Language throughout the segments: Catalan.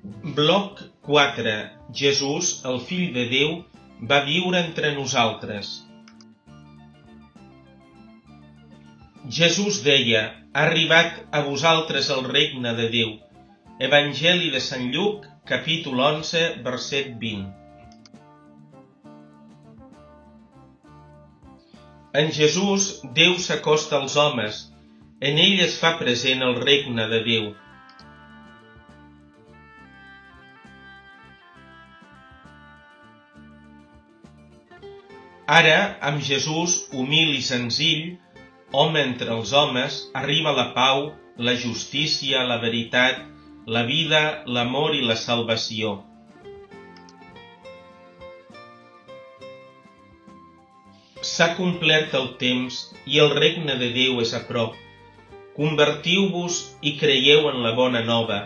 Bloc 4. Jesús, el Fill de Déu, va viure entre nosaltres. Jesús deia: ha arribat a vosaltres el regne de Déu. Evangeli de Sant Lluc, capítol 11, verset 20. En Jesús, Déu s'acosta als homes. En ell es fa present el regne de Déu. Ara, amb Jesús, humil i senzill, home entre els homes, arriba la pau, la justícia, la veritat, la vida, l'amor i la salvació. S'ha complert el temps i el regne de Déu és a prop. Convertiu-vos i creieu en la bona nova.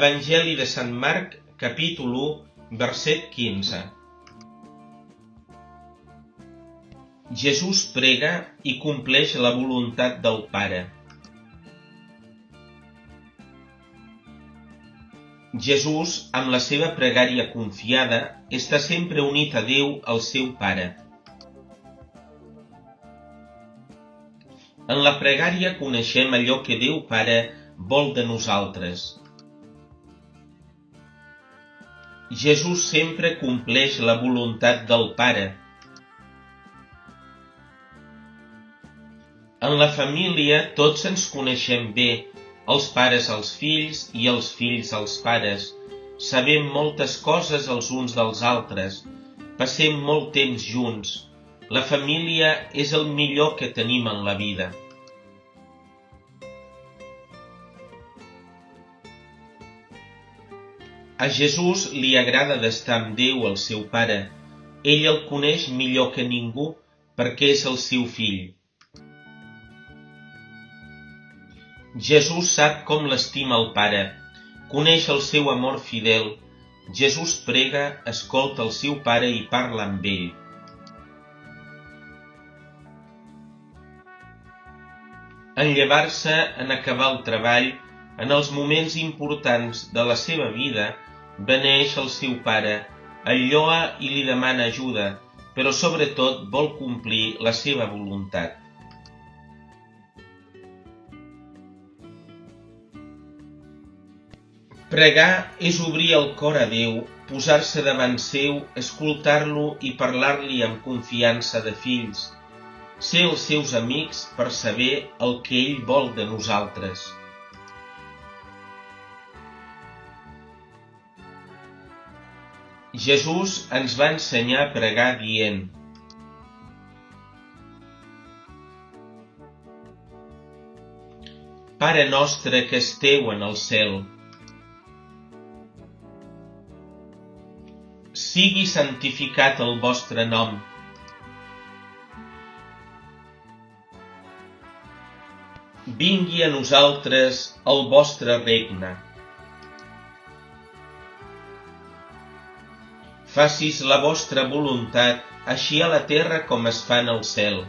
Evangeli de Sant Marc, capítol 1, verset 15. Jesús prega i compleix la voluntat del Pare. Jesús, amb la seva pregària confiada, està sempre unit a Déu, el seu Pare. En la pregària coneixem allò que Déu Pare vol de nosaltres. Jesús sempre compleix la voluntat del Pare. En la família tots ens coneixem bé, els pares als fills i els fills als pares. Sabem moltes coses els uns dels altres. Passem molt temps junts. La família és el millor que tenim en la vida. A Jesús li agrada d'estar amb Déu, el seu Pare. Ell el coneix millor que ningú perquè és el seu fill. Jesús sap com l'estima el Pare, coneix el seu amor fidel. Jesús prega, escolta el seu Pare i parla amb ell. En llevar-se, en acabar el treball, en els moments importants de la seva vida, beneeix el seu Pare, el lloa i li demana ajuda, però sobretot vol complir la seva voluntat. Pregar és obrir el cor a Déu, posar-se davant seu, escoltar-lo i parlar-li amb confiança de fills, ser els seus amics per saber el que ell vol de nosaltres. Jesús ens va ensenyar a pregar dient: Pare nostre que esteu en el cel, sigui santificat el vostre nom. Vingui a nosaltres el vostre regne. Facis la vostra voluntat, així a la terra com es fa en el cel.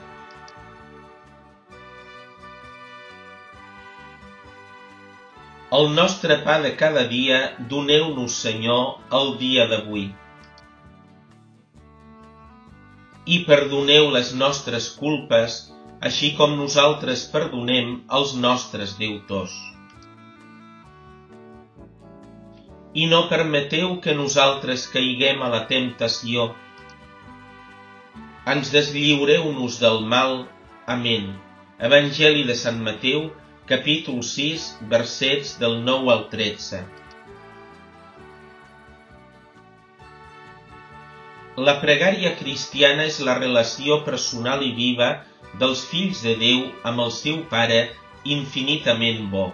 El nostre pa de cada dia, doneu-nos, Senyor, el dia d'avui. I perdoneu les nostres culpes, així com nosaltres perdonem els nostres deutors. I no permeteu que nosaltres caiguem a la temptació. Ens deslliureu-nos del mal. Amén. Evangeli de Sant Mateu, capítol 6, versets del 9 al 13. La pregària cristiana és la relació personal i viva dels fills de Déu amb el seu Pare infinitament bo.